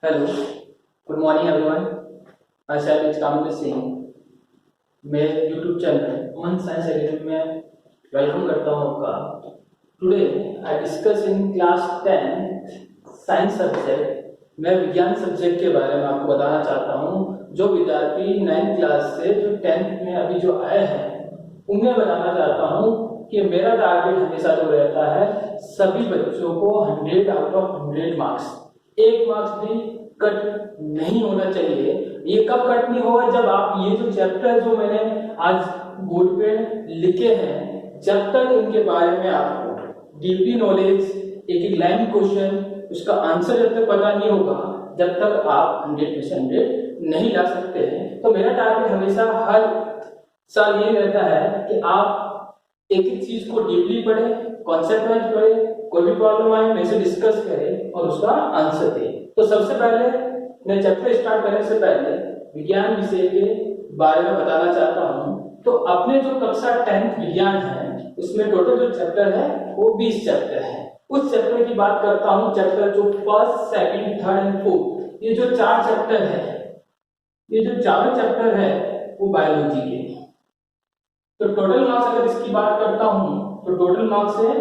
Hello, good morning everyone. I shall Kamil Singh. मेरे YouTube channel Aman science academy में welcome करता हूँ आपका। Today I discuss in class 10 science subject. मैं विज्ञान सब्जेक्ट के बारे में आपको बताना चाहता हूँ। जो विद्यार्थी 9th क्लास से जो 10th में अभी जो आए हैं उन्हें बताना चाहता हूँ कि मेरा टारगेट हमेशा जो रहता है सभी बच्चों को 100 आउट ऑफ 100 मार्क्स, एक मार्क्स भी कट नहीं होना चाहिए। ये कब कट नहीं होगा? जब आप ये जो चैप्टर जो मैंने आज बोर्ड पे लिखे हैं, जब तक इनके बारे में आपको डीपली नॉलेज, एक एक लाइन क्वेश्चन उसका आंसर जब तक पता नहीं होगा, जब तक आप 100 में से 100 नहीं ला सकते हैं। तो मेरा टारगेट हमेशा हर साल ये रहता है कि आप एक एक चीज को डीपली पढ़े, कॉन्सेप्ट वाइज पढ़े, कोई भी प्रॉब्लम आए मेरे से डिस्कस करें और उसका आंसर दें। तो सबसे पहले मैं चैप्टर स्टार्ट करने से पहले विज्ञान विषय के बारे में बताना चाहता हूँ। तो अपने जो कक्षा 10th विज्ञान है उसमें टोटल जो चैप्टर है वो 20 चैप्टर है। उस चैप्टर की बात करता हूँ, चैप्टर जो first, second, third and fourth, ये जो 4 चैप्टर है, ये जो चारों चैप्टर है वो बायोलॉजी के। तो टोटल मार्क्स अगर इसकी बात करता हूँ तो टोटल मार्क्स है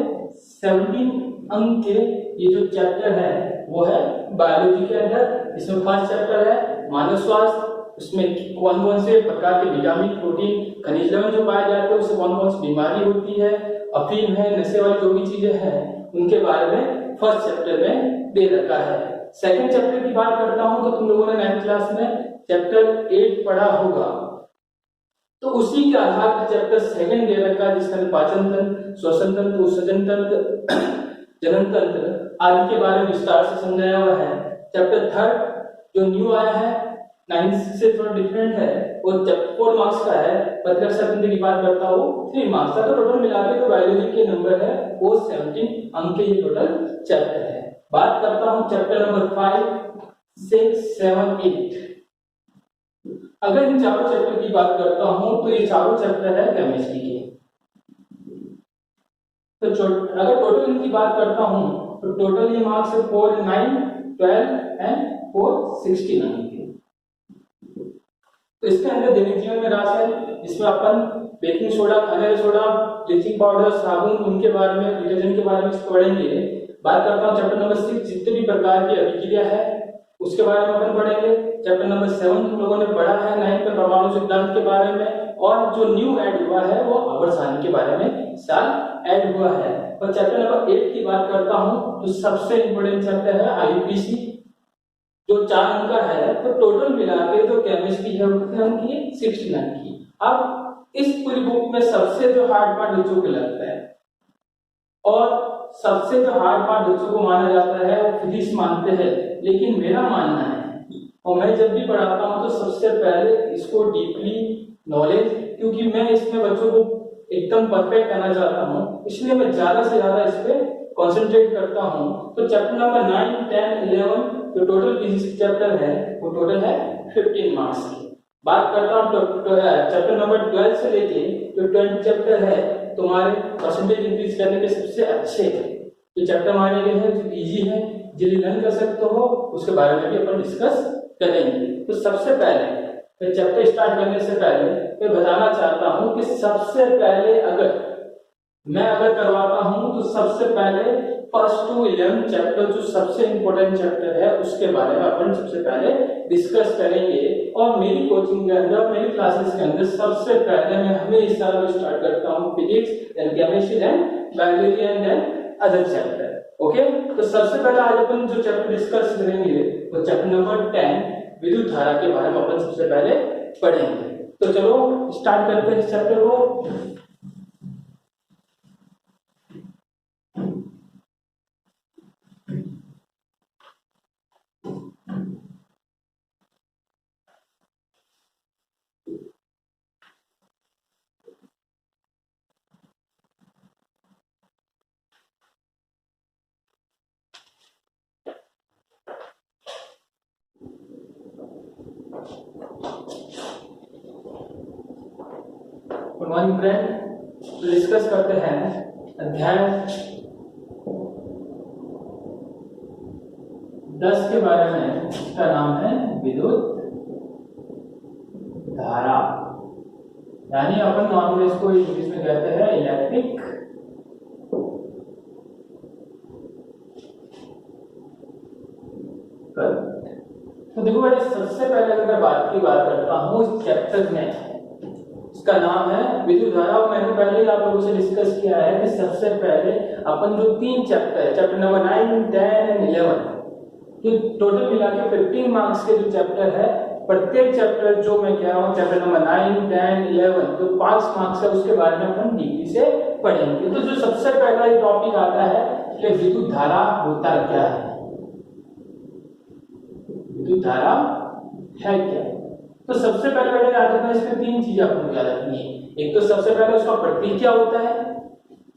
17 अंक के। ये जो चैप्टर है वो है बायोलॉजी के अंदर। इसमें फर्स्ट चैप्टर है मानव स्वास्थ्य। उसमें कौन कौन से प्रकार के विटामिन, प्रोटीन, खनिज लवण जो पाए जाते हैं, उससे कौन कौन सी बीमारी होती है, अफीम है, नशे वाली जो भी चीजें हैं उनके बारे में फर्स्ट चैप्टर में दे रखा है। सेकंड चैप्टर की बात करता हूँ तो तुम लोगों ने 9th क्लास में चैप्टर 8 पढ़ा होगा। तो उसी के आधार पर चैप्टर 7 दे रखा है जिसके अंदर पाचन तंत्र, श्वसन तंत्र, उत्सर्जन तंत्र, जनन तंत्र आदि के बारे में विस्तार से समझाया हुआ है। चैप्टर 3 जो न्यू आया है 9th से थोड़ा डिफरेंट है, वो 4 मार्क्स का है। प्रतिरक्षा तंत्र की बात करता हूँ 3 मार्क्स का। तो टोटल मिला के जो बायोलॉजी के नंबर है वो 17 अंक के ये टोटल चैप्टर है। बात करता हूँ चैप्टर नंबर 5, 6, 7, 8। अगर इन चारों चैप्टर की बात करता हूं तो ये चारों चैप्टर है केमिस्ट्री के। तो अगर टोटल इनकी बात करता हूं तो टोटल ये मार्क्स है 4, 9, 12 एंड 4, 16 के। तो इसके अंदर दैनिक जीवन में रासायन, इसमें अपन बेकिंग सोडा, खाने सोडा, ब्लीचिंग पाउडर, साबुन, उनके बारे में, डिटर्जेंट के बारे में पढ़ेंगे। बात करता हूँ चैप्टर नंबर 6 जितने भी प्रकार की अभिक्रिया है उसके बारे में अपन पढ़ेंगे। चैप्टर नंबर 7 हम लोगों ने पढ़ा है 9 पे परमाणु सिद्धांत के बारे में, और जो न्यू ऐड हुआ है वो आवर्त सारणी के बारे में इस साल ऐड हुआ है। और चैप्टर नंबर 8 की बात करता हूं तो सबसे इंपॉर्टेंट चैप्टर है आईयूपीएसी जो 4 अंक का है। तो टोटल मिला के जो केमिस्ट्री है वो कितने अंक की? 16 अंक की। अब इस पूरी बुक में सबसे जो हार्ड पार्ट बच्चों को लगता है और सबसे जो हार्ड पार्ट बच्चों को माना जाता है वो फिजिक्स मानते हैं, लेकिन मेरा मानना है और मैं जब भी पढ़ाता हूं तो सबसे पहले इसको डीपली नॉलेज, क्योंकि मैं इसमें बच्चों को एकदम परफेक्ट करना चाहता हूं, इसलिए मैं ज्यादा से ज्यादा इस पे कंसंट्रेट करता हूं। तो चैप्टर नंबर 9, 10, 11 जो टोटल फिजिक्स चैप्टर है वो टोटल है 15 मार्क्स की। बात करता हूं तो चैप्टर नंबर 12 से लेके जो 20 चैप्टर है तुम्हारे परसेंटेज इंक्रीज करने के सबसे अच्छे जो चैप्टर माने गए हैं, जो इजी है, जिन्हें लर्न कर सकते हो, उसके बारे में भी अपन डिस्कस करेंगे। तो सबसे पहले मैं चैप्टर स्टार्ट करने से पहले मैं बताना चाहता हूं कि सबसे पहले अगर करवाता हूं तो सबसे पहले फर्स्ट टू 11 चैप्टर जो सबसे इंपॉर्टेंट चैप्टर है उसके बारे में अपन सबसे पहले डिस्कस करेंगे। और मेरी कोचिंग के अंदर, मेरी क्लासेस के अंदर सबसे पहले मैं हमेशा स्टार्ट करता हूं physics, then chemistry, then biology and then other chapter. Okay, तो सबसे पहले आज अपन जो चैप्टर डिस्कस करेंगे वो चैप्टर नंबर 10 विद्युत धारा के बारे में अपन सबसे पहले पढ़ेंगे। तो चलो स्टार्ट करते हैं इस चैप्टर को। गुड मॉर्निंग फ्रेंड, डिस्कस करते हैं अध्याय 10 के बारे में, इसका नाम है विद्युत धारा, यानी अपन नॉर्मली इसको इंग्लिश में कहते हैं इलेक्ट्रिक करंट। तो देखो भाई, सबसे पहले अगर बात करता हूँ इस चैप्टर में, इसका नाम है विद्युत धारा। और मैंने पहले ही आप लोगों से डिस्कस किया है कि सबसे पहले अपन जो 3 चैप्टर है, चैप्टर नंबर 9, 10 एंड 11, तो टोटल मिला के 15 मार्क्स के जो चैप्टर है, प्रत्येक चैप्टर जो मैं कह रहा हूँ चैप्टर नंबर 9, 10, 11 जो 5 मार्क्स है उसके बारे में अपन डीपली से पढ़ेंगे। तो जो सबसे पहला टॉपिक आता है कि विद्युत धारा होता क्या है, विद्युत धारा है क्या। तो सबसे पहले मैंने याद रखना, इसमें 3 चीजें आपको याद रखनी है। एक तो सबसे पहले उसका प्रतीक क्या होता है,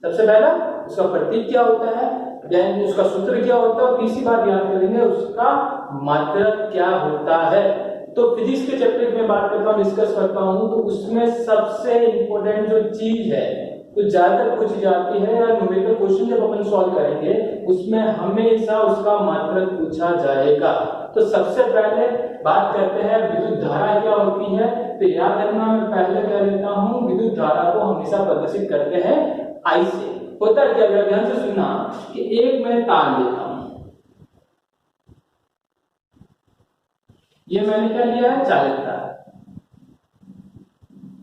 सबसे पहला उसका प्रतीक क्या होता है, देन उसका सूत्र क्या होता है, और तीसरी बात याद करेंगे उसका मात्रक क्या होता है। तो फिजिक्स के चैप्टर में बात करता हूँ, डिस्कस करता हूँ, तो उसमें सबसे इंपॉर्टेंट जो चीज है तो ज्यादातर पूछी जाती है, या न्यूमेरिकल क्वेश्चन जब अपन सॉल्व करेंगे उसमें हमेशा उसका मात्रक पूछा जाएगा। तो सबसे पहले बात करते हैं विद्युत धारा क्या होती है। तो याद रखना, मैं पहले कह देता हूँ विद्युत धारा को हमेशा प्रदर्शित करते हैं आई से। होता है क्या, ध्यान से सुनना कि एक मैं तार लेता हूं, ये मैंने क्या लिया है, चालक तार।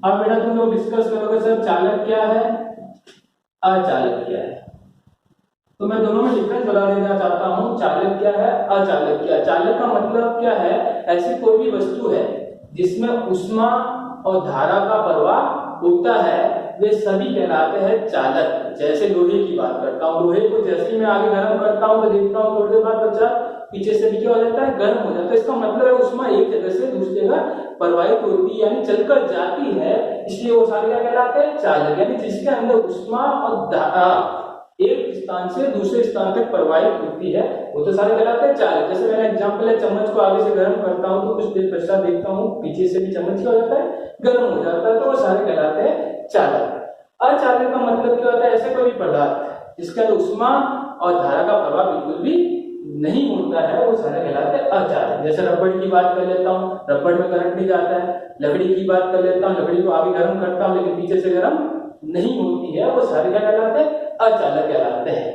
अब बेटा तुम लोग डिस्कस करोगे सर चालक क्या है, अचालक क्या है। तो मैं दोनों में डिफरेंस बता देना चाहता हूं, चालक क्या है, अचालक क्या है। चालक का मतलब क्या है, ऐसी कोई भी वस्तु है जिसमें ऊष्मा और धारा का प्रवाह होता है, वे सभी कहलाते हैं चालक। जैसे लोहे की बात करता हूँ, लोहे को जैसे ही मैं आगे गर्म करता हूँ तो देखता हूँ थोड़ी देर बाद बच्चा पीछे से भी क्या हो जाता है, गर्म हो जाता है। इसका मतलब है ऊष्मा एक जगह से दूसरी जगह प्रवाहित होती है, यानी चलकर जाती है, इसलिए वो सारे क्या कहलाते हैं, चालक। यानी जिसके अंदर ऊष्मा और धारा एक स्थान से दूसरे स्थान तक प्रवाहित होती है वो तो सारे कहलाते हैं चालक। जैसे मैंने एग्जांपल है, चम्मच को आगे से गर्म करता हूँ तो कुछ देर पश्चात देखता हूँ पीछे से भी चम्मच क्या हो जाता है, गर्म हो जाता है, तो वो सारे कहलाते हैं चालक। अचालक का मतलब क्या होता है, ऐसे कोई पदार्थ जिसका ऊष्मा और धारा का प्रभाव बिल्कुल भी नहीं होता है, वो सारे कहलाते हैं अचालक। जैसे रबड़ की बात कर लेता हूँ, रबड़ में करंट नहीं जाता है। लकड़ी की बात कर लेता हूँ, लकड़ी को आगे गर्म करता हूँ लेकिन पीछे से गर्म नहीं होती है, वो सारे क्या कहलाते हैं, अचालक कहलाते हैं।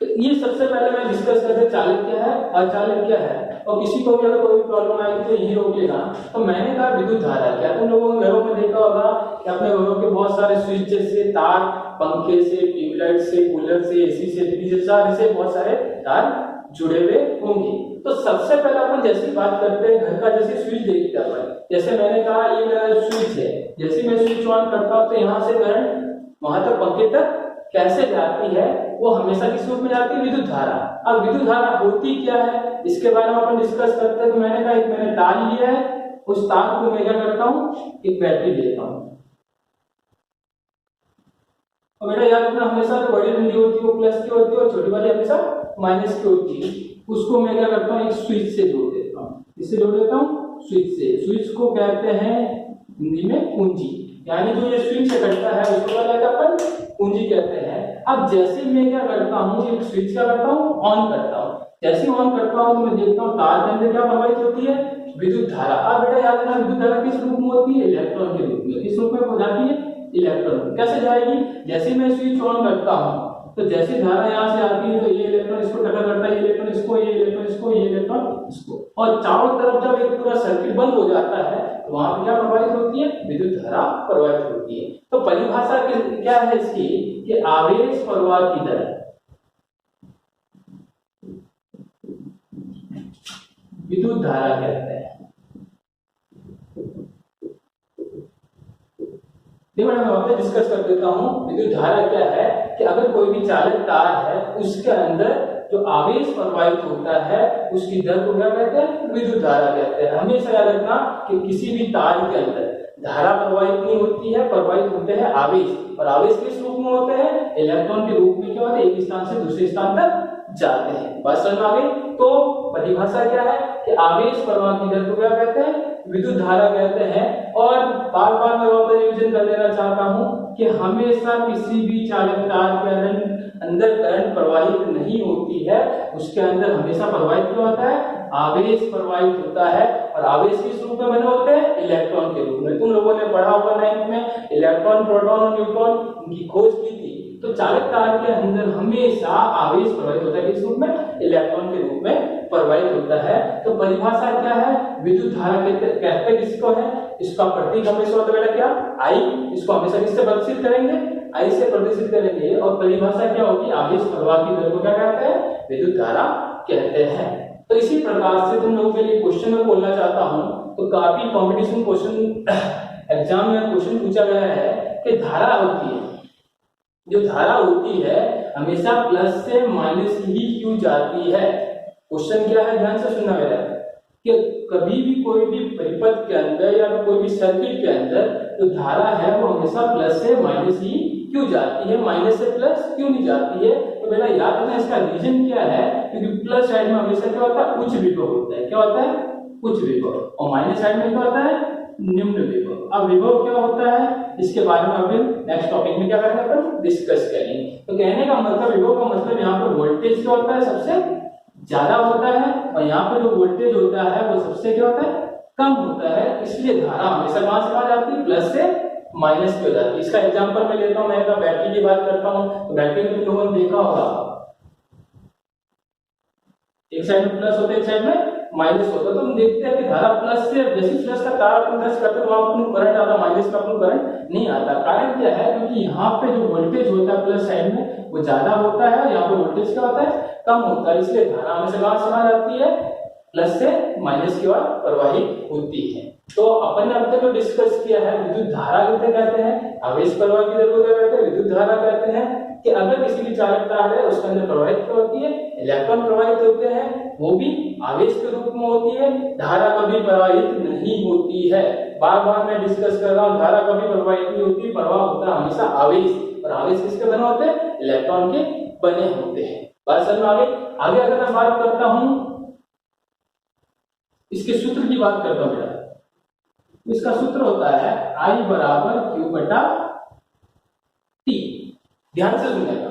तो ये सबसे पहले मैं डिस्कस करते चालक क्या है, अचालक क्या है। और किसी को भी अगर कोई प्रॉब्लम आएगी तो यही रोकेगा। तो मैंने कहा विद्युत धारा क्या, तुम लोगों ने घरों में देखा होगा कि अपने घरों के बहुत सारे स्विच से तार, पंखे से, ट्यूबलाइट से, कूलर से, एसी से, फ्रिज से बहुत सारे तार जुड़े हुए होंगे। तो सबसे पहले अपन जैसी बात करते हैं घर का, जैसे स्विच देखते हैं अपन, जैसे मैंने कहा ये मेरा स्विच है, जैसे मैं स्विच ऑन करता हूँ तो यहाँ से करंट वहां तक पंखे तक कैसे जाती है, वो हमेशा किस रूप में जाती है, विद्युत धारा। अब विद्युत धारा होती क्या है इसके बारे में अपन डिस्कस करते हैं। तो मैंने कहा एक मैंने तार लिया है, उस तार को मैं क्या करता हूँ, एक बैटरी लेता हूँ। और बेटा याद रखना, हमेशा जो बड़ी डंडी होती है वो प्लस की होती है और छोटी वाली हमेशा माइनस की होती है। उसको मैं क्या करता हूँ, एक स्विच से जोड़ देता हूँ। इससे जोड़ देता हूँ स्विच से। स्विच को कहते हैं हिंदी में कुंजी, यानी जो ये स्विच करता है उसको क्या कहते हैं अपन, कुंजी कहते हैं। अब जैसे मैं क्या करता हूँ, एक स्विच क्या करता हूँ, ऑन करता हूँ। जैसे ऑन करता हूँ तो मैं देखता हूँ तार के अंदर क्या प्रवाहित होती है, विद्युत धारा। अब बेटा याद रखना, विद्युत धारा किस रूप में होती है, इलेक्ट्रॉन के रूप में। किस रूप में हो जाती है, इलेक्ट्रॉन। कैसे जाएगी, जैसे मैं स्विच ऑन करता हूँ तो जैसे धारा यहाँ से आती है तो ये इलेक्ट्रॉन इसको टक्कर करता है, ये इलेक्ट्रॉन इसको, ये इलेक्ट्रॉन इसको, ये इलेक्ट्रॉन इसको, और चारों तरफ जब एक पूरा सर्किट बंद हो जाता है तो वहां पर क्या प्रवाहित होती है, विद्युत धारा प्रवाहित होती है। तो परिभाषा क्या है इसकी, कि आवेश प्रवाह की दर, विद्युत धारा कहते हैं। देखो मैं वहां पे डिस्कस कर देता हूं, विद्युत धारा क्या है, कि अगर कोई भी चालक तार है उसके अंदर जो आवेश प्रवाहित होता है उसकी दर को क्या कहते हैं, विद्युत धारा कहते हैं। हमेशा याद रखना कि किसी भी तार के अंदर धारा प्रवाहित नहीं होती है, प्रवाहित होते हैं आवेश। और आवेश किस रूप में होते हैं, इलेक्ट्रॉन के रूप में क्या होते हैं, एक स्थान से दूसरे स्थान तक जाते हैं। बात समझ में आ गई। तो परिभाषा क्या है, कि आवेश प्रवाह की दर को क्या कहते हैं, विद्युत धारा कहते हैं। और बार बार मैं वापस रिवीजन कर देना चाहता हूं कि हमेशा किसी भी चालक तार के अंदर अंदर करंट प्रवाहित नहीं होती है उसके अंदर हमेशा प्रवाहित क्या होता है, आवेश प्रवाहित होता है। और आवेश किस रूप में बने होते हैं, इलेक्ट्रॉन के रूप में। तुम लोगों ने पढ़ा होगा 9th में इलेक्ट्रॉन, प्रोटॉन और न्यूट्रॉन, उनकी खोज की थी। तो चालक तार के अंदर हमेशा आवेश प्रवाहित होता है किस रूप में, इलेक्ट्रॉन के रूप में प्रवाहित होता है। तो परिभाषा क्या है, विद्युत धारा कहते हैं किसको है, इसका प्रतीक हमेशा होता है बेटा क्या, आई। इसको हमेशा किससे प्रदर्शित करेंगे, आई से प्रदर्शित करेंगे। और परिभाषा क्या होगी, आवेश प्रवाह की दर को क्या कहते हैं, विद्युत धारा कहते हैं। तो इसी प्रकार से तुम लोगों के लिए क्वेश्चन में बोलना चाहता हूं, तो काफी कॉम्पिटिशन क्वेश्चन एग्जाम में क्वेश्चन पूछा गया है कि धारा होती है, जो धारा होती है हमेशा प्लस से माइनस ही क्यों जाती है। क्वेश्चन क्या है, ध्यान से सुनना मेरा, कि कभी भी कोई भी परिपथ के अंदर या कोई भी सर्किट के अंदर जो धारा है वो हमेशा प्लस से माइनस ही क्यों जाती है, माइनस से प्लस क्यों नहीं जाती है। तो बेटा याद रखना इसका रीजन क्या है, क्योंकि प्लस साइड में हमेशा क्या होता है, उच्च विभव होता है। क्या होता है, उच्च विभव। और माइनस साइड में क्या होता है, निम्न विभव। अब विभव क्या होता है, इसके बारे में अभी नेक्स्ट टॉपिक में क्या करेंगे, अपन डिस्कस करेंगे। तो कहने का मतलब, विभव का मतलब यहाँ पर वोल्टेज क्या होता है, सबसे ज्यादा होता है, और यहाँ पर जो वोल्टेज होता है वो सबसे क्या होता है, कम होता है। इसलिए धारा हमेशा कहां से कहा जाती है, प्लस से माइनस की हो जाती है। इसका एग्जांपल मैं लेता हूं, मैं एक बैटरी की बात करता हूं। तो बैटरी में तुम लोगों ने देखा होगा, एक साइड में प्लस होता है, एक साइड में माइनस होता है। तो हम देखते हैं कि धारा प्लस से, जैसे प्लस का तार अपन टच करते हैं वहां पर करंट आता, माइनस का अपन करंट नहीं आता। कारण क्या है, क्योंकि यहाँ पे जो वोल्टेज होता है प्लस साइड में वो ज्यादा होता है, यहाँ पे वोल्टेज क्या होता है, कम होता है। इसलिए धारा हमेशा कहां से आ जाती है, प्लस से माइनस की ओर प्रवाहित होती है। तो अपन ने अब तक जो डिस्कस किया है, विद्युत धारा किसे कहते हैं, आवेश प्रवाह की दर को क्या कहते हैं, विद्युत धारा कहते हैं। कि अगर किसी भी चालक तार है उसके अंदर प्रवाहित क्या होती है, इलेक्ट्रॉन प्रवाहित होते हैं, वो भी आवेश के रूप में होती है। धारा कभी प्रवाहित नहीं होती है। बार बार मैं डिस्कस कर रहा हूँ, धारा कभी प्रवाहित नहीं होती, प्रवाह होता है हमेशा आवेश। और आवेश किसके बने होते हैं, इलेक्ट्रॉन के बने होते हैं। बात समझ में आ गई। आगे अगर मैं बात करता हूं, इसके सूत्र की बात करता हूं बेटा, इसका सूत्र होता है I बराबर Q बटा T। ध्यान से सुनिएगा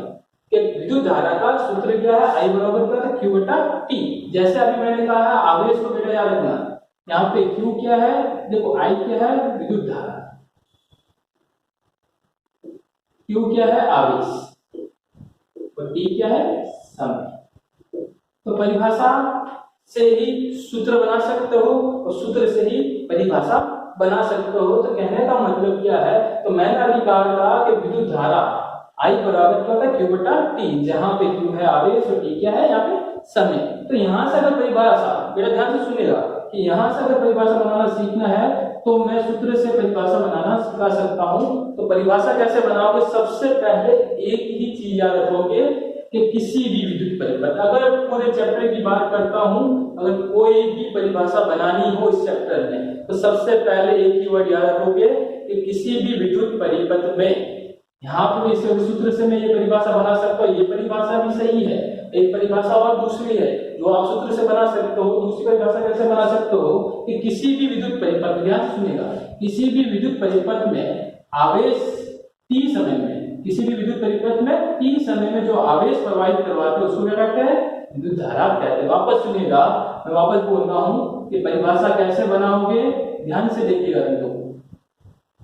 कि विद्युत धारा का सूत्र क्या है, I बराबर क्या है, Q बटा T। जैसे अभी मैंने कहा है आवेश को बेटा याद रखना, यहाँ पे Q क्या है, देखो I क्या है, विद्युत धारा, Q क्या है, आवेश, और T क्या है, समय। तो परिभाषा से ही सूत्र बना सकते हो और सूत्र से ही परिभाषा बना सकते हो। तो कहने का मतलब क्या है, तो मैंने अभी कहा कि विद्युत धारा I बराबर क्या होता है, Q बटा T, जहां पे Q है आवेश और T क्या है, यहाँ पे समय। तो यहां से अगर परिभाषा, बेटा ध्यान से सुनिएगा कि यहां से अगर परिभाषा बनाना सीखना है तो मैं सूत्र से परिभाषा बनाना सिखा सकता हूं। तो परिभाषा कैसे बनाओगे, सबसे पहले एक ही चीज याद रखोगे कि किसी भी विद्युत परिपथ, अगर पूरे चैप्टर की बात करता हूं, अगर कोई भी परिभाषा बनानी हो इस चैप्टर में, तो सबसे पहले एक ही वर्ड याद रखोगे कि किसी भी विद्युत परिपथ में, यहाँ पर इस सूत्र से मैं ये परिभाषा बना सकता हूँ, ये परिभाषा भी सही है। एक परिभाषा और दूसरी है जो आप सूत्र से बना सकते हो। दूसरी परिभाषा कैसे बना सकते हो कि किसी भी विद्युत परिपथ, ध्यान से सुनिएगा, किसी भी विद्युत परिपथ में आवेश T समय में, किसी भी विद्युत परिपथ में T समय में जो आवेश प्रवाहित करवाते हैं उसको क्या कहते हैं, विद्युत धारा कहते हैं। वापस सुनिएगा, मैं वापस बोल रहा हूँ कि परिभाषा कैसे बनाओगे, ध्यान से देखिएगा तुम लोग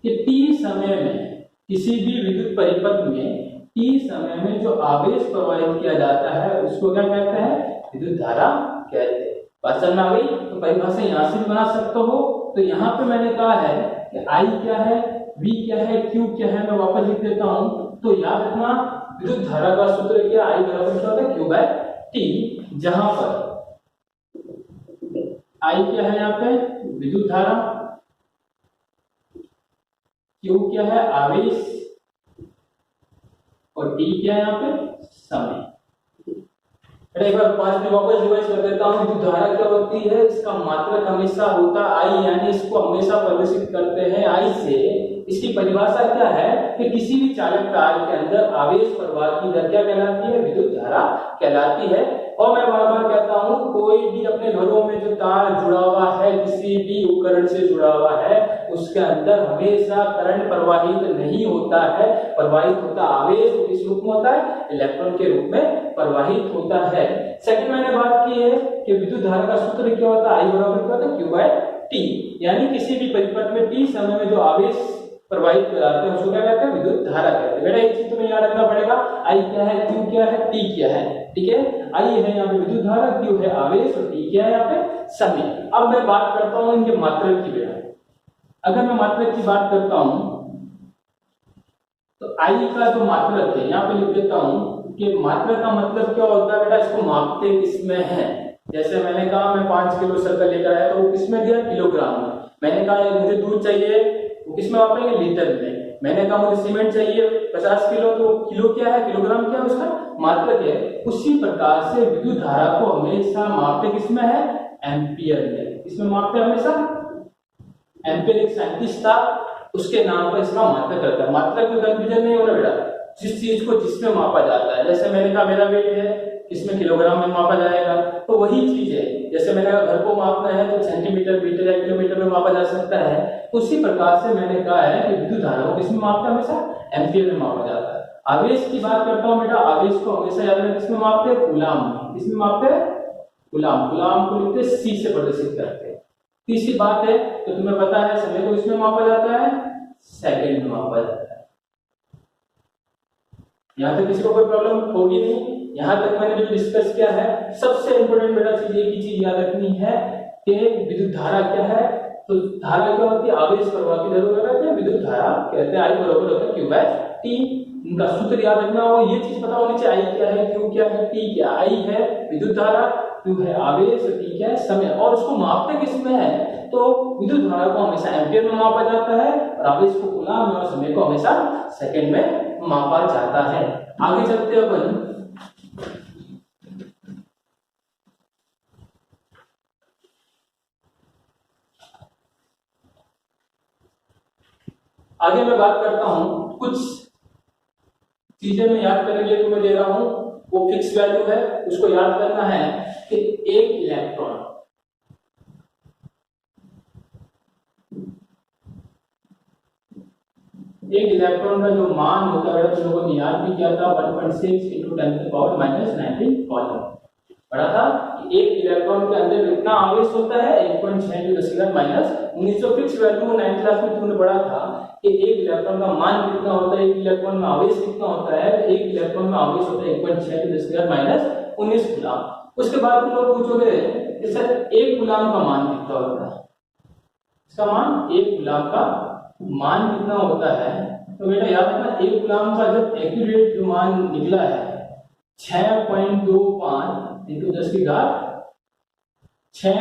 कि T समय में किसी भी विद्युत परिपथ में T समय में जो आवेश प्रवाहित किया जाता है उसको क्या कहते हैं, विद्युत धारा कहते हैं। बात समझ में आ गई। तो परिभाषा यहाँ से भी बना सकते हो। तो यहाँ पे मैंने कहा है कि I क्या है, V क्या है, Q क्या है, मैं वापस लिख देता हूँ। तो याद रखना विद्युत धारा का सूत्र क्या, I बराबर क्या होता है, Q बाय T, जहां पर I क्या है, यहाँ पे विद्युत धारा, Q क्या है, आवेश, और T क्या है यहाँ पे, समय। एक बार पांच में वापस रिवाइज कर देता हूँ। विद्युत धारा क्या होती है, इसका मात्रक हमेशा होता I, यानी इसको हमेशा प्रदर्शित करते हैं I से। इसकी परिभाषा क्या है कि किसी भी चालक तार के अंदर आवेश प्रवाह की दर क्या कहलाती है, विद्युत धारा कहलाती है। और मैं बार बार कहता हूं, कोई भी अपने घरों में जो तार जुड़ा हुआ है, किसी भी उपकरण से जुड़ा हुआ है, उसके अंदर हमेशा करंट प्रवाहित नहीं होता है, प्रवाहित होता आवेश किस रूप में होता है, इलेक्ट्रॉन के रूप में प्रवाहित होता है। सेकंड मैंने बात की है कि विद्युत धारा का सूत्र क्या होता है, I बराबर क्या होता है, Q बाय T, यानी किसी भी परिपथ में T समय में जो आवेश प्रवाहित कराते हैं उसको क्या कहते हैं, विद्युत धारा कहते हैं। बेटा एक चीज तुम्हें याद रखना पड़ेगा, I क्या है, Q क्या है, T क्या है, ठीक है। I है यहाँ पे विद्युत धारा, Q है आवेश और T क्या है यहाँ पे समय। अब मैं बात करता हूँ इनके मात्रक की। बेटा अगर मैं मात्रक की बात करता हूँ तो I का जो मात्रक है यहाँ पे लिख देता हूँ कि मात्रक का मतलब क्या होता है बेटा, इसको मापते किसमें है। जैसे मैंने कहा मैं 5 किलो शक्कर लेकर आया तो वो किसमें दिया, किलोग्राम में। मैंने कहा मुझे दूध चाहिए, वो किसमें मापेंगे, लीटर में। मैंने कहा मुझे सीमेंट चाहिए 50 किलो, तो किलो क्या है, किलोग्राम क्या है, उसका मात्रक है। उसी प्रकार से विद्युत धारा को हमेशा मापते किसमें है, एम्पियर में। इसमें मापते हमेशा एम्पियर। एक साइंटिस्ट था, उसके नाम पर इसका मात्रक रहता है। मात्रक में कंफ्यूजन नहीं होना बेटा, जिस चीज को जिसमें मापा जाता है। जैसे मैंने कहा मेरा वेट है, किसमें, किलोग्राम में मापा जाएगा, तो वही चीज है। जैसे मैंने कहा घर को मापना है तो सेंटीमीटर, मीटर या किलोमीटर में मापा जा सकता है। उसी प्रकार से मैंने कहा है कि विद्युत धारा को किसमें मापते हैं, हमेशा एम्पियर में मापा जाता है। आवेश की बात करता हूँ बेटा, आवेश को हमेशा याद रखना किसमें मापते हैं, कूलाम में। किसमें मापते हैं, कूलाम। कूलाम को लिखते हैं C से प्रदर्शित करते हैं। तीसरी बात है तो तुम्हें पता है समय को इसमें मापा जाता है, सेकंड में मापा जाता है। यहाँ तक किसी को कोई प्रॉब्लम होगी नहीं। यहाँ तक मैंने जो डिस्कस किया है, सबसे इंपोर्टेंट बेटा चीज एक ही चीज याद रखनी है कि विद्युत धारा क्या है। तो धारा क्या होती है, आवेश प्रवाह की दर कहते हैं, विद्युत धारा कहते हैं I बराबर होता है Q बाय T। इनका सूत्र याद रखना हो, ये चीज पता होनी चाहिए, I क्या है, Q क्या है, T क्या है। I है विद्युत धारा, Q है आवेश और T क्या है, समय। और उसको मापते किसमें है, तो विद्युत धारा को हमेशा एम्पियर में मापा जाता है और आवेश को कूलाम में और समय को हमेशा सेकंड में मापा जाता है। आगे चलते अपन आगे मैं बात करता हूं, कुछ चीजें मैं याद करने के लिए तुम्हें दे रहा हूं, वो फिक्स वैल्यू है, उसको याद करना है कि एक इलेक्ट्रॉन का जो मान होता है, तुम लोगों ने याद भी किया था, 1.6 × 10⁻⁻⁹ कॉलम पढ़ा था कि एक इलेक्ट्रॉन के अंदर कितना आवेश होता है, 1.6 × 10⁻⁹ जो फिक्स वैल्यू 9th क्लास में तुमने पढ़ा था कि एक इलेक्ट्रॉन का मान कितना होता है, एक इलेक्ट्रॉन में आवेश कितना होता है। एक इलेक्ट्रॉन में आवेश होता है 1.6 × 10⁻⁹ कूलाम। उसके बाद तुम लोग पूछोगे कि सर एक कूलाम का मान कितना होता है, इसका मान, एक कूलाम का मान कितना होता है। तो बेटा याद रखना, एक कूलाम का जब एक्यूरेट जो मान निकला है 6.25 × 10⁻6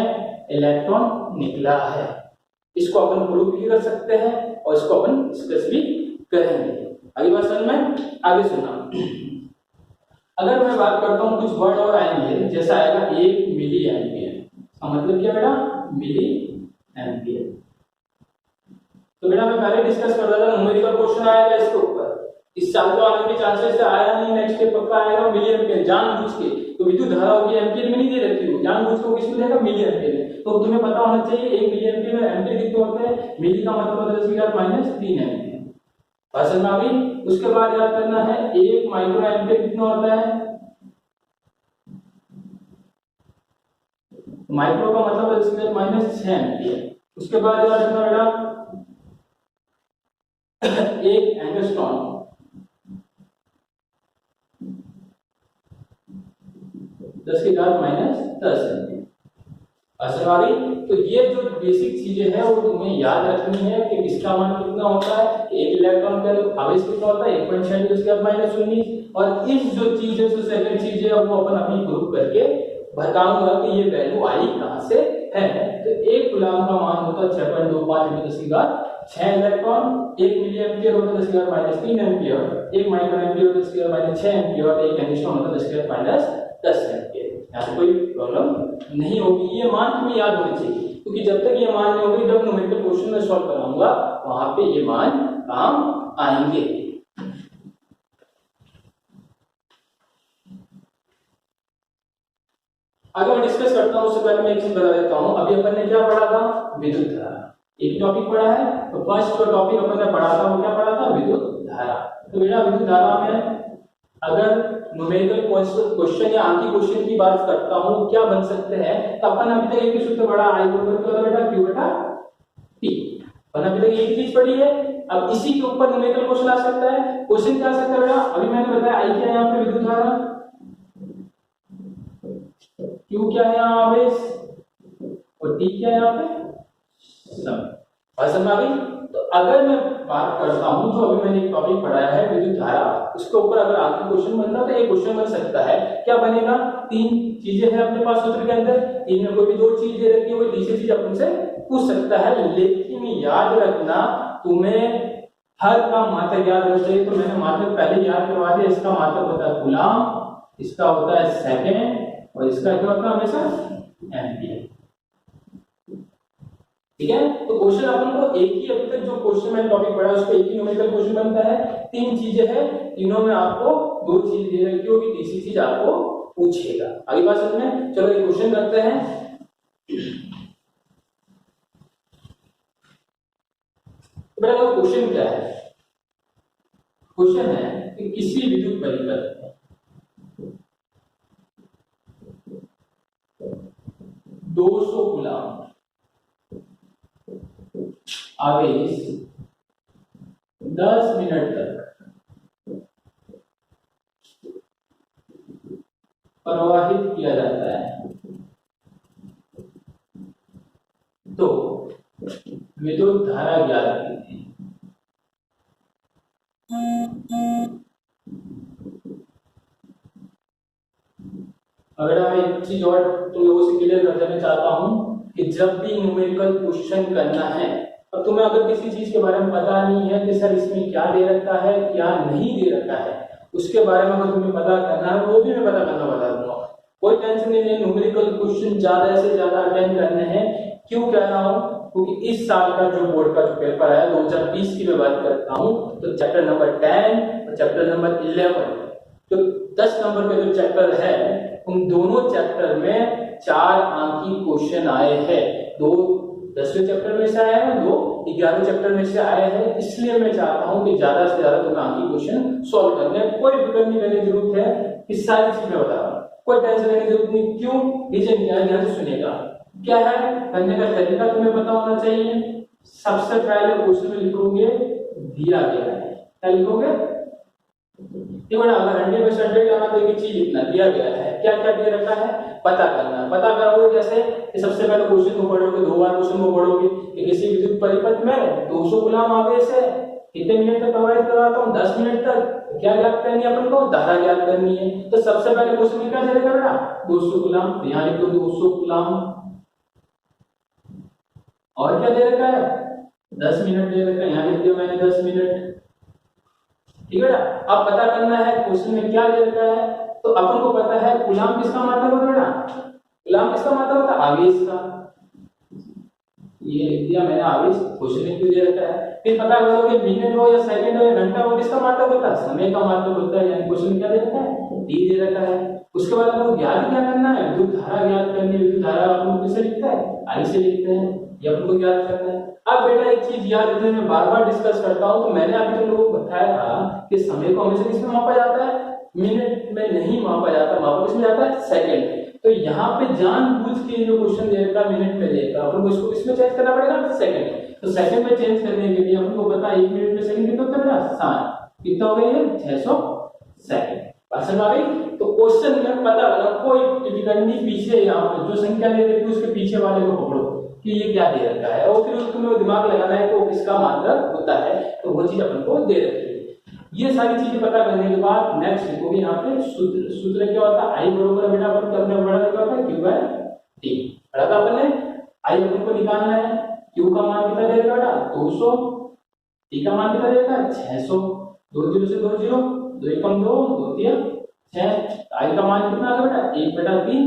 इलेक्ट्रॉन निकला है। इसको अपन प्रूव भी कर सकते हैं और इसको अपन डिस्कस भी करेंगे। आगे बात समझ में, आगे सुनना। अगर मैं बात करता हूं, कुछ वर्ड और आएंगे, जैसा आएगा 1 मिली एम्पियर। इसका मतलब क्या बेटा, मिली एम्पियर। तो बेटा मैं पहले डिस्कस कर रहा था, न्यूमेरिकल क्वेश्चन आएगा इसके ऊपर। इस साल तो आने के चांसेस आया नहीं, नेक्स्ट डे पक्का आएगा मिली एम्पियर, जानबूझ के। तो विद्युत धारा होगी एम्पियर में नहीं दे रखी हो, जानबूझ के किसमें देगा, मिली एम्पियर में। तो तुम्हें पता होना चाहिए 1 मिली एम्पियर में एम्पियर कितने होते हैं, मिली का मतलब होता है 10⁻³ एम्पियर। बात समझ में आ गई। उसके बाद याद करना है 1 माइक्रो एम्पियर कितना होता है, माइक्रो का मतलब 10⁻⁶ एम्पियर। उसके बाद याद रखना बेटा 1 एंगस्ट्रॉन 10⁻⁻10 एम्पियर। असर आ गई। तो ये जो बेसिक चीजें हैं वो तुम्हें याद रखनी है कि किसका मान कितना होता है, एक इलेक्ट्रॉन का आवेश कितना होता है 1.6 × 10⁻⁹। और इस जो चीज है, जो सेकंड चीज है, वो अपन अभी ग्रुप करके बताऊंगा कि ये वैल्यू आई कहां से है। तो एक कूलाम का मान होता है 6.25 × 10⁻6 इलेक्ट्रॉन, 1 मिली एम्पियर होता है 10⁻³ एम्पियर, 1 माइक्रो एम्पियर होता है 10⁻6 एम्पियर और 1 एंगस्ट्रॉन होता है 10⁻10 एम्पियर। यहाँ कोई प्रॉब्लम नहीं होगी, ये मान तुम्हें याद होने चाहिए, क्योंकि जब तक ये मान नहीं होगी, जब न्यूमेरिकल क्वेश्चन में सॉल्व कराऊंगा वहां पे ये मान काम आएंगे। आगे मैं डिस्कस करता हूँ, उससे पहले मैं एक चीज बता देता हूँ। अभी अपन ने क्या पढ़ा था? विद्युत धारा। एक टॉपिक पढ़ा है, तो फर्स्ट जो टॉपिक अपन ने पढ़ा था वो क्या पढ़ा था? विद्युत धारा। तो बेटा विद्युत धारा में अगर न्यूमेरिकल क्वेश्चन या आंकी क्वेश्चन की बात करता हूँ, क्या बन सकते हैं? तो अपन अभी तक एक ही सूत्र पढ़ा, आई बराबर क्या होता है बेटा? Q बटा T। अपन अभी तक एक चीज पढ़ी है। अब इसी के ऊपर न्यूमेरिकल क्वेश्चन आ सकता है। क्वेश्चन क्या आ सकता है बेटा? अभी मैंने बताया आई क्या है यहाँ पे? विद्युत धारा। Q क्या है यहाँ? आवेश। और T क्या है यहाँ पे? समय। समझ आ गई? तो अगर मैं बात करता हूं, जो अभी मैंने एक टॉपिक पढ़ाया है विद्युत धारा, उसके ऊपर अगर आगे क्वेश्चन बनता तो ये क्वेश्चन बन सकता है। क्या बनेगा? तीन चीजें हैं अपने पास सूत्र के अंदर, तीन में कोई भी दो चीज दे रखी है, कोई तीसरी चीज अपन से पूछ सकता है। लेकिन याद रखना, तुम्हें हर का मात्रक याद रखना चाहिए। तो मैंने मात्रक पहले याद करवा दिया। इसका मात्रक होता है कूलम, इसका होता है सेकेंड, और इसका क्या होता है हमेशा? एम्पियर। ठीक है? तो क्वेश्चन अपन को एक ही, अभी तक जो क्वेश्चन मैंने टॉपिक पढ़ा उसको एक ही न्यूमेरिकल क्वेश्चन बनता है। तीन चीजें हैं, तीनों में आपको दो चीज दे रखी होगी, तीसरी चीज आपको पूछेगा। आगे बात समझ में? चलो एक क्वेश्चन करते हैं। बेटा वो क्वेश्चन क्या है? क्वेश्चन है कि किसी विद्युत परिपथ में 200 कूलम आवेश 10 मिनट तक प्रवाहित किया जाता है, तो विद्युत धारा ज्ञात कीजिए। अगर मैं एक चीज और तुम लोगों से क्लियर कर देना चाहता हूं कि जब भी न्यूमेरिकल क्वेश्चन करना है, अब तुम्हें अगर किसी चीज के बारे में पता नहीं है कि सर इसमें क्या दे रखा है, क्या नहीं दे रखा है, उसके बारे में अगर तुम्हें पता करना है, वो भी मैं पता करना बता दूंगा। कोई टेंशन नहीं है। न्यूमेरिकल क्वेश्चन ज्यादा से ज्यादा अटेंड करने हैं। क्यों कह रहा हूं? क्योंकि इस साल का जो बोर्ड का जो पेपर आया 2020 की मैं बात करता हूं, तो चैप्टर नंबर 10 और चैप्टर नंबर 11, जो 10 नंबर का जो चैप्टर है, उन दोनों चैप्टर में 4 अंकी क्वेश्चन आए हैं। दो 10वें चैप्टर में से आए हैं, दो 11वें चैप्टर में से आए हैं। इसलिए मैं चाहता हूं कि ज्यादा से ज्यादा तुम्हें अंकी क्वेश्चन सॉल्व करने हैं। कोई फिक्र नहीं करने की जरूरत है, इस सारी चीज में बता रहा हूं, कोई टेंशन लेने की जरूरत नहीं। क्यों? रीजन क्या है, ध्यान से सुनिएगा। क्या है करने का तरीका तुम्हें पता होना चाहिए। सबसे पहले क्वेश्चन में लिखोगे दिया गया है। क्या लिखोगे? अगर 100% जाना तो एक चीज लिखना, दिया गया है। क्या क्या दिया रखा है पता करना। पता करोगे कैसे? कि सबसे पहले क्वेश्चन को पढ़ोगे, दो बार क्वेश्चन को पढ़ोगे कि किसी विद्युत परिपथ में 200 कूलम आवेश है, कितने मिनट तक प्रवाहित करवाता हूं? 10 मिनट तक। क्या ज्ञात करनी है अपन को? धारा ज्ञात करनी है। तो सबसे पहले क्वेश्चन में क्या दे रखा बेटा? 200 कूलम। तो यहाँ लिख दो 200 कूलम। और क्या दे रखा है? 10 मिनट दे रखा है, यहाँ लिख दिया मैंने 10 मिनट। ठीक है बेटा? अब पता करना है क्वेश्चन में क्या दे रखा है। तो अपन को पता है कूलम किसका मात्रक होता है बेटा? कूलम किसका मात्रक होता है? आवेश का। ये लिख दिया मैंने आवेश। क्वेश्चन में क्यों दे रखा है? फिर पता करोगे मिनट हो या सेकंड हो या घंटा हो, किसका मात्रक होता है? समय का मात्रक होता है। यानी क्वेश्चन में क्या दे रखा है? टी दे रखा है। उसके बाद आपको ज्ञात क्या करना है? विद्युत धारा ज्ञात करनी है। विद्युत धारा अपन किससे लिखता है? आई से लिखते हैं। ये अपन को ज्ञात करना है। अब बेटा एक चीज याद रखना, मैं बार बार डिस्कस करता हूं, तो मैंने अभी तुम लोगों को बताया था कि समय को हमेशा किसमें मापा जाता है? मिनट में नहीं मापा जाता, मापा किसमें जाता है? सेकंड। तो यहाँ पे जानबूझ के जो क्वेश्चन दे रखा मिनट में देगा, अपन को इसको किसमें चेंज करना पड़ेगा? सेकंड। तो सेकंड में चेंज करने के लिए अपन को पता है 1 मिनट में सेकंड कितना होता है बेटा? 60। कितना हो गया ये? 600 सेकंड। समझ आ गई? तो क्वेश्चन में पता लगा, कोई डिफिकल्टी पीछे यहाँ पे जो संख्या दे रखी है उसके पीछे वाले को पकड़ो कि ये क्या दे रखा है, और फिर उसको दिमाग लगाना है तो किसका मात्रक होता है। तो वो चीज अपन को दे रखी है। ये सारी चीजें पता करने के बाद नेक्स्ट लिखोगे यहाँ पे सूत्र। सूत्र क्या होता है? आई बरोबर बेटा अपन करने बड़ा क्या होता है? Q by T। पढ़ा था अपन ने। आई अपन को निकालना है। Q का मान कितना दे रखा बेटा? 200। T का मान कितना दे रखा है? 600। 2 0 से 2 0, 2 एकम 2, 2 3 6। आई का मान कितना आ गया बेटा? 1/3।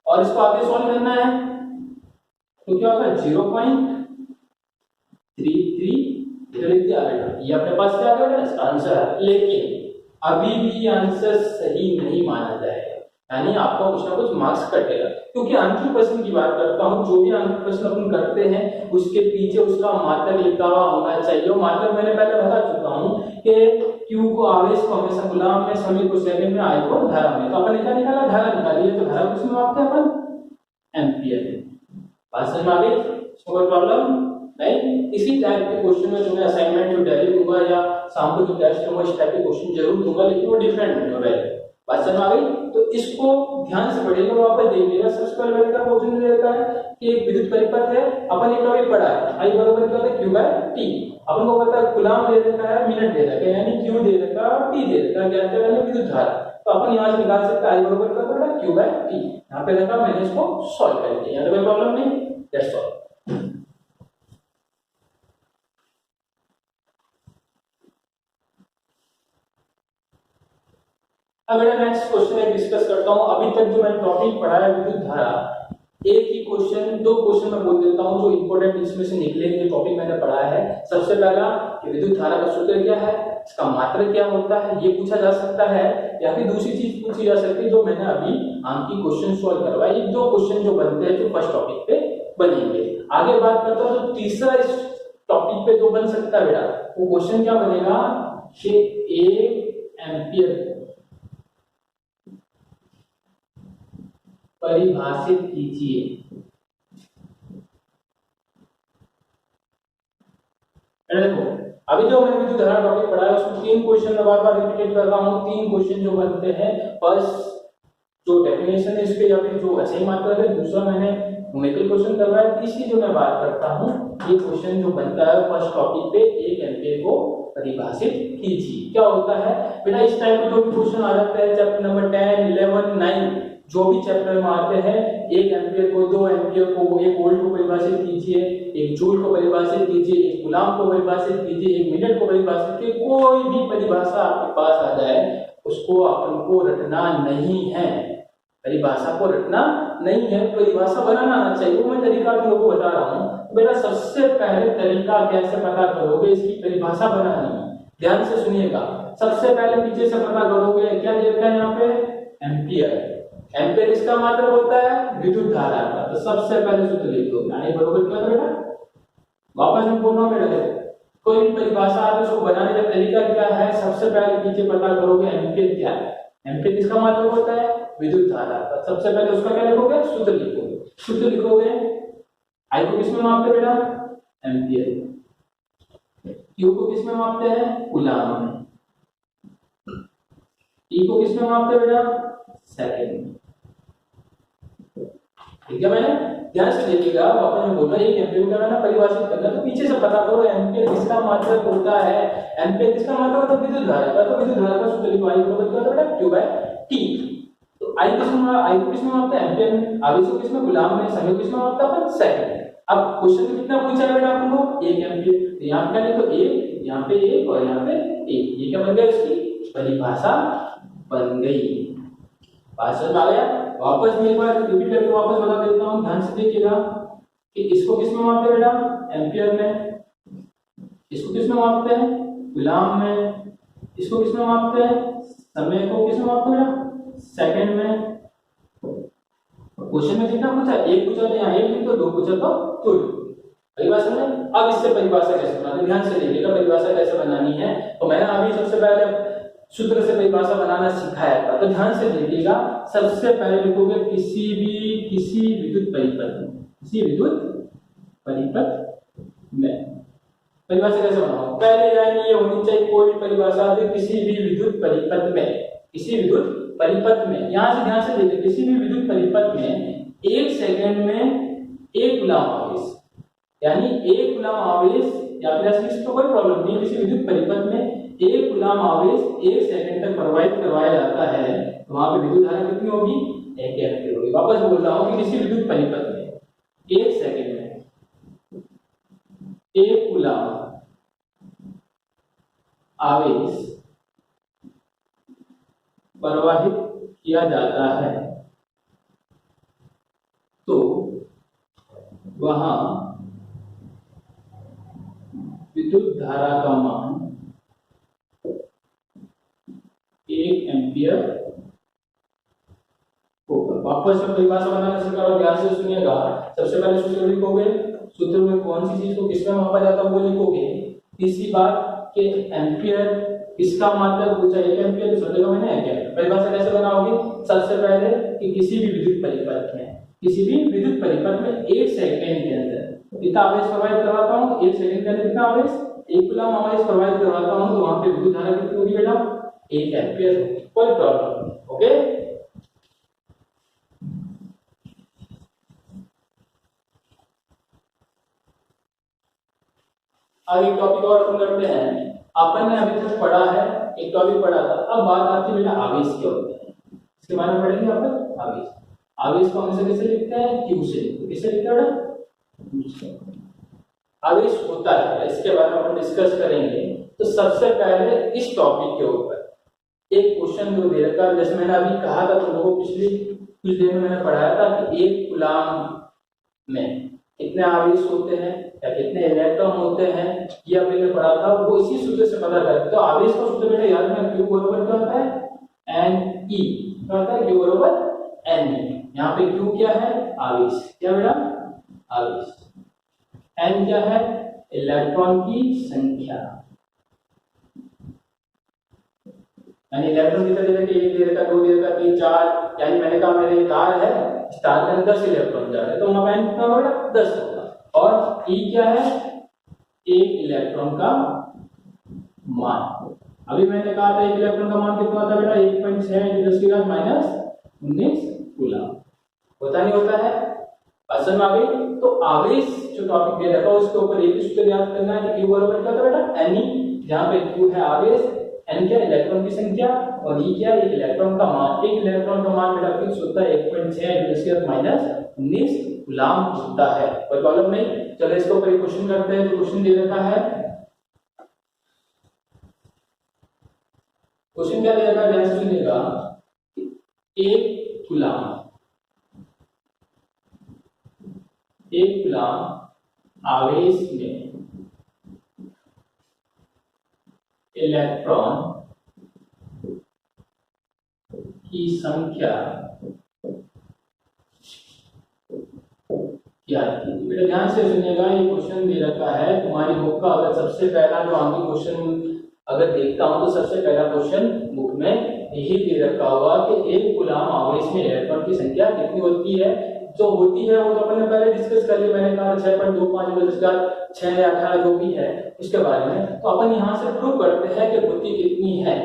और इसको आगे सॉल्व करना है तो क्या होगा? 0.3 इधर लिख दिया बेटा, ये अपने पास क्या आ गया इसका आंसर है। लेकिन अभी भी आंसर सही नहीं माना जाएगा, यानी आपका कुछ ना कुछ मार्क्स कटेगा, क्योंकि आंसर प्रश्न की बात करता हूँ। जो भी आंसर प्रश्न अपन करते हैं उसके पीछे उसका मात्रक लिखा हुआ होना चाहिए। वो मात्रक मैंने पहले बता चुका हूँ कि क्यू को आवेश को हमेशा गुलाम में, समय को सेकंड में, आई को धारा में। तो अपन ने क्या निकाला, धारा निकाली है, तो धारा किसमें मापते हैं अपन, एम्पियर में। बात समझ में आ गई, कोई प्रॉब्लम नहीं। इसी टाइप के क्वेश्चन में तुम्हें असाइनमेंट जो डेली दूंगा या शाम को जो टेस्ट होगा इस टाइप के क्वेश्चन जरूर दूंगा, लेकिन वो डिफरेंट होगा। बात समझ में आ गई, तो इसको ध्यान से पढ़िएगा, वहां पर देख लीजिएगा। सबसे पहले मैंने क्या क्वेश्चन दे रखा है कि एक विद्युत परिपथ है, अपन एक टॉपिक पढ़ा है, आई बराबर क्या होता है Q बाय T। अपन को पता है कूलम दे रखा है, मिनट दे रखा है, यानी Q दे रखा है और T दे रखा है, क्या कहते हैं विद्युत धारा। तो अपन यहां से निकाल सकते हैं आई बराबर क्या होता है Q बाय T। यहां पे रखा, मैंने इसको सॉल्व कर दिया, कोई प्रॉब्लम नहीं, दैट्स ऑल। अब मेरा नेक्स्ट क्वेश्चन है, डिस्कस करता हूं। अभी तक जो मैंने टॉपिक पढ़ा है विद्युत धारा, एक ही क्वेश्चन, दो क्वेश्चन मैं बोल देता हूं जो इंपॉर्टेंट इसमें से निकलेंगे। टॉपिक मैंने पढ़ा है सबसे पहला कि विद्युत धारा का सूत्र क्या है, इसका मात्रक क्या होता है, ये पूछा जा सकता है, या फिर दूसरी चीज पूछी जा सकती है जो मैंने अभी आपकी क्वेश्चन सॉल्व करवाया। ये दो क्वेश्चन जो बनते हैं जो फर्स्ट टॉपिक पे बनेंगे। आगे बात करता हूं जो तीसरा इस टॉपिक पे जो बन सकता है बेटा, वो क्वेश्चन क्या बनेगा कि 1 एम्पियर परिभाषित कीजिए। देखो अभी जो मैंने विद्युत धारा टॉपिक पढ़ा है उसमें 3 क्वेश्चन मैं बार बार रिपीट कर रहा हूँ। 3 क्वेश्चन जो बनते हैं, फर्स्ट जो डेफिनेशन है इसके या फिर जो ऐसे मात्रा है, दूसरा मैंने न्यूमेरिकल क्वेश्चन करवाया, तीसरी जो मैं बात करता हूँ ये क्वेश्चन जो बनता है फर्स्ट टॉपिक पे 1 एम्पियर को परिभाषित कीजिए। क्या होता है बेटा, इस टाइप के जो भी क्वेश्चन आ जाते हैं चैप्टर नंबर 10, 11, 9 जो भी चैप्टर में आते हैं, 1 एम्पियर को, 2 एम्पियर को, 1 वोल्ट को परिभाषित कीजिए, 1 जूल को परिभाषित कीजिए, 1 कूलम को परिभाषित कीजिए, 1 मिनट को परिभाषित कीजिए। कोई भी परिभाषा आपके पास आ जाए उसको अपन को रटना नहीं है, परिभाषा को रटना नहीं है, परिभाषा बनाना आना चाहिए। वो मैं तरीका भी आपको बता रहा हूँ। बेटा सबसे पहले तरीका कैसे पता करोगे, इसकी परिभाषा बनानी है, ध्यान से सुनिएगा। सबसे पहले नीचे से पता करोगे, क्या दे रखा है यहाँ पे, एम्पियर। एम्पियर इसका मात्रक होता है विद्युत धारा का। तो सबसे पहले सूत्र लिख दो, यानी बराबर क्या बेटा, वापस मैं बोल रहा हूँ बेटा, कोई भी परिभाषा आप उसको बनाने का तरीका क्या है, सबसे पहले नीचे पता करोगे एम्पियर क्या है। एम्पियर किसका मात्रक होता है, विद्युत धारा का। सबसे पहले उसका क्या लिखोगे, सूत्र लिखोगे। सूत्र लिखोगे, आई को किसमें मापते बेटा, एम्पियर। क्यू को किसमें मापते हैं, कूलम में। ई को किसमें मापते बेटा, सेकंड में। ठीक है, मैंने ध्यान से देखिएगा। वापस मैं बोल रहा हूं, एक एम्पियर का मैंने परिभाषित करना, तो पीछे से पता करो एम्पियर किसका मात्रक होता है। एम्पियर किसका मात्रक होता है, विद्युत धारा का। तो विद्युत धारा का सूत्र लिखो, आई बराबर क्या होता है बेटा, Q बाय T। तो आई को किसमें मापते हैं, एम्पियर में। आवेश को किसमें, कूलम में। समय को किसमें मापते हैं अपन, सेकंड। अब क्वेश्चन में कितना पूछा है बेटा अपन को, 1 एम्पियर। तो यहां पे लिखो 1, यहां पे 1 और यहां पे 1। ये क्या बन गया, इसकी परिभाषा बन गई। बात समझ में आ गया। वापस मैं एक बार रिपीट करके वापस बता देता हूं, ध्यान से देखिएगा कि इसको किसमें मापते हैं बेटा, एम्पियर में। इसको किसमें मापते हैं, कूलम में। इसको किसमें मापते हैं, समय को किसमें मापते हैं बेटा, सेकंड में। क्वेश्चन में कितना पूछा, 1 पूछा तो यहाँ 1 लिख दो, 2 पूछा तो 2 लिख दो। परिभाषा में अब इससे परिभाषा कैसे बनाते, ध्यान से देखिएगा परिभाषा कैसे बनानी है। तो मैंने अभी सबसे पहले सूत्र से परिभाषा बनाना सिखाया था, तो ध्यान से देखिएगा। सबसे पहले लिखोगे किसी विद्युत परिपथ में परिभाषा कैसे बनाओ। पहले लाइन ये होनी चाहिए, कोई भी परिभाषा दे किसी भी विद्युत परिपथ में, किसी विद्युत परिपथ में। यहां से ध्यान से देखिए, किसी भी विद्युत परिपथ में 1 सेकंड में 1 कूलम आवेश, यानी 1 कूलम आवेश, या फिर ऐसे तो कोई प्रॉब्लम नहीं, किसी विद्युत परिपथ में 1 कूलम आवेश 1 सेकंड तक प्रवाहित करवाया जाता है, तो वहां पे विद्युत धारा कितनी होगी, 1 एम्पीयर होगी। वापस बोल रहा हूं कि किसी विद्युत परिपथ में 1 सेकंड में 1 कूलम आवेश प्रवाहित किया जाता है, तो वहां विद्युत धारा का मान 1 एम्पियर होगा। वापस में परिभाषा बनाने से करो, ध्यान से सुनिएगा। सबसे पहले सूत्र लिखोगे, सूत्र में कौन सी चीज को किसमें मापा जाता है वो लिखोगे। तीसरी बात कि एम्पियर इसका मतलब पूछा 1 एम्पियर तो छोटे में है क्या। परिभाषा कैसे बनाओगे, सबसे पहले कि किसी भी विद्युत परिपथ में 1 सेकंड के अंदर कितना आवेश प्रवाहित करवाता हूँ, 1 सेकंड के अंदर कितना आवेश, 1 कूलम आवेश प्रवाहित करवाता हूँ, तो वहां पे विद्युत धारा कितनी होगी बेटा, 1 एम्पियर होगी। कोई प्रॉब्लम नहीं। ओके, आगे टॉपिक और अपन करते हैं। अपन ने अभी तक पढ़ा है, एक टॉपिक पढ़ा था, अब बात आती है बेटा आवेश क्या होते हैं, इसके बारे में पढ़ेंगे अपन। आवेश को हम इसे कैसे लिखते हैं, क्यू से। किसे लिखते हैं बेटा, आवेश होता है, इसके बारे में अपन डिस्कस करेंगे। तो सबसे पहले इस टॉपिक के ऊपर एक क्वेश्चन जो दे रखा है, जैसे मैंने अभी कहा था तुम लोगों को पिछली कुछ देर में मैंने पढ़ाया था कि 1 कूलम में कितने आवेश होते हैं या कितने इलेक्ट्रॉन होते हैं, ये अभी मैं पढ़ा था, वो इसी सूत्र से पता करते। तो आवेश का सूत्र बेटा याद में Q बराबर क्या होता है, Ne। क्या होता है, Q बराबर Ne। यहाँ पे Q क्या है, आवेश, क्या बेटा, आवेश। N क्या है, इलेक्ट्रॉन की संख्या, यानी इलेक्ट्रॉन कितना दे रखा है, 1 दे रखा, 2 दे रखा, 3, 4, यानी मैंने कहा मेरे तार है, स्टार के अंदर 10 इलेक्ट्रॉन जा रहे हैं, तो वहां पे N कितना होगा, 10 होगा। और E क्या है, 1 इलेक्ट्रॉन का मान। अभी मैंने कहा था 1 इलेक्ट्रॉन का मान कितना होता है बेटा, 1.6 × 10⁻⁻19 कूलम। होता नहीं होता है, असल में आ गई। तो आवेश जो टॉपिक दे रखा है उसके ऊपर एक सूत्र याद करना है कि Q बराबर क्या होता है बेटा, Ne, जहां पे Q है आवेश, N क्या इलेक्ट्रॉन की संख्या, और E क्या, 1 इलेक्ट्रॉन का मान। 1 इलेक्ट्रॉन का मान बेटा फिक्स होता है 1.6 × 10⁻⁻19 कूलम होता है। कोई प्रॉब्लम नहीं। चलो इसके ऊपर एक क्वेश्चन करते हैं। तो क्वेश्चन दे रखा है, क्वेश्चन क्या दे रखा है, ध्यान से सुनिएगा। 1 कूलम आवेश में इलेक्ट्रॉन की संख्या क्या थी। बेटा ध्यान से सुनिएगा, ये क्वेश्चन दे रखा है तुम्हारी बुक का। अगर सबसे पहला जो आगे क्वेश्चन अगर देखता हूं तो सबसे पहला क्वेश्चन बुक में यही दे रखा होगा कि 1 कूलम आवेश में इलेक्ट्रॉन की संख्या कितनी होती है। जो होती है वो तो अपन ने पहले डिस्कस कर लिया, मैंने कहा 6.25 6 या 18 जो भी है उसके बारे में। तो अपन यहाँ से प्रूव करते हैं कि होती कितनी है।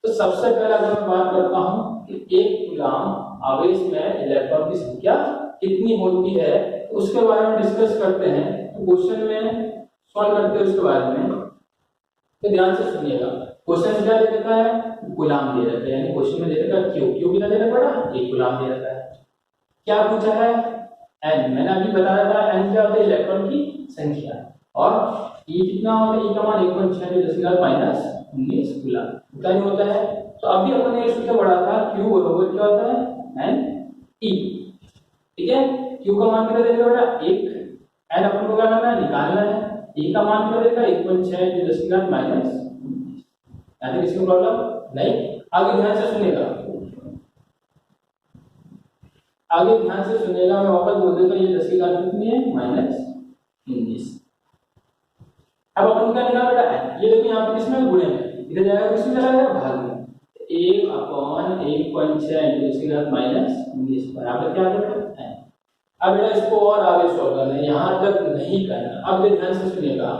तो सबसे पहला अगर मैं बात करता हूँ कि 1 कूलम आवेश में इलेक्ट्रॉन की संख्या कितनी होती है, तो उसके बारे में डिस्कस करते हैं। तो क्वेश्चन में सॉल्व करते हैं उसके बारे में। तो ध्यान से सुनिएगा, क्वेश्चन क्या दे रखा है, कूलम दे रखा है, यानी क्वेश्चन में दे रखा है क्यू कितना दे रखा है, 1 कूलम दे रखा है। क्या पूछा है, n, मैंने अभी बताया था n क्या होता है, इलेक्ट्रॉन की संख्या, और E कितना होता है, E का मान 1.6 × 10⁻⁻19 कूलम। क्या नहीं होता है। तो अभी अपन ने सूत्र पढ़ा था Q बराबर क्या होता है, Ne। ठीक है, Q का मान कितना देगा बेटा, 1, n अपन को क्या करना है, निकालना है। E का मान कितना देगा, 1.6 × 10⁻⁻19। यानी किसी को प्रॉब्लम नहीं। आगे ध्यान से सुनिएगा, आगे ध्यान से सुनिएगा, मैं वापस बोल देता हूं, ये 10 की घात कितनी है, -19। अब अपन क्या निकाला बेटा, ये देखो यहाँ पे किसमें, गुणे में, इधर जाएगा किसमें चला जाएगा, भाग में। 1/1.6 × 10⁻19 बराबर क्या होता है। अब बेटा इसको और आगे सॉल्व करना है, यहाँ तक नहीं करना। अब ध्यान से सुनिएगा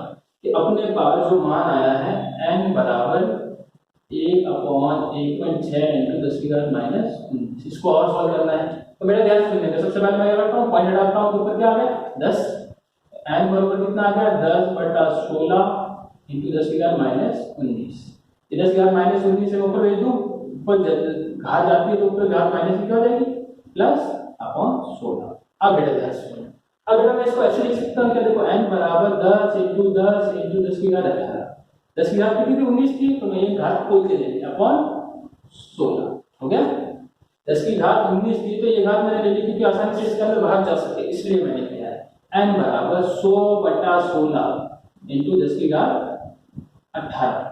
कि अपने पास जो मान आया है n बराबर 1/1.6 × 10⁻⁻19, इसको और सॉल्व करना है। तो बेटा ध्यान से सुनिएगा, सबसे पहले मैं क्या करता हूँ, पॉइंट हटाता हूँ, ऊपर क्या आ गया 10, n बराबर कितना आ गया 10/16 × 10⁻⁻19। 10⁻⁻19 से ऊपर भेज दूं, ऊपर घात जाती है तो ऊपर घात माइनस क्या हो जाएगी, +/16। अब बेटा ध्यान से सुनिए, अब बेटा मैं इसको ऐसे लिख सकता हूँ, क्या देखो n बराबर 10 × 10 × 10 की घात 18, 10 की घात कितनी थी, 19 थी, तो मैं ये घात खोल के ले लिया /16 हो गया। 10 की घात 19 थी तो ये घात मैंने ले ली क्योंकि आसानी से इसके अंदर भाग जा सके, इसलिए मैंने किया है। n बराबर 100/16 इंटू 10 की घात 18।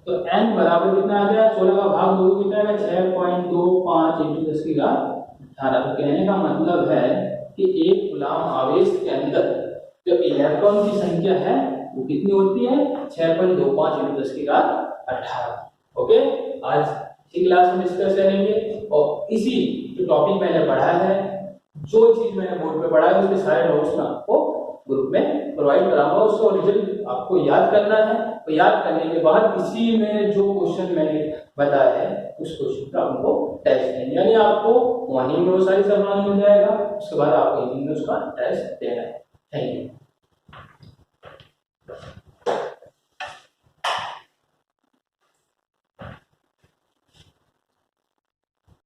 तो n बराबर कितना आ गया, 16 का भाग 2 कितना है, 6.25 इंटू 10 की घात 18। तो कहने का मतलब है कि एक गुलाम आवेश के अंदर जो इलेक्ट्रॉन की संख्या है वो कितनी होती है, 6.25 इंटू 10 की घात 18। ओके, आज इसी क्लास में डिस्कस करेंगे। और इसी जो टॉपिक मैंने पढ़ा है, जो चीज मैंने बोर्ड पे पढ़ा है, उसके सारे नोट्स में आपको ग्रुप में प्रोवाइड कराऊंगा। उसको रिजल्ट आपको याद करना है, तो याद करने के बाद इसी में जो क्वेश्चन मैंने बताया है उस क्वेश्चन का आपको टेस्ट देना, यानी आपको मॉर्निंग में वो सारी सामान मिल जाएगा, उसके बाद आपको इवनिंग में उसका टेस्ट देना है। Thank you.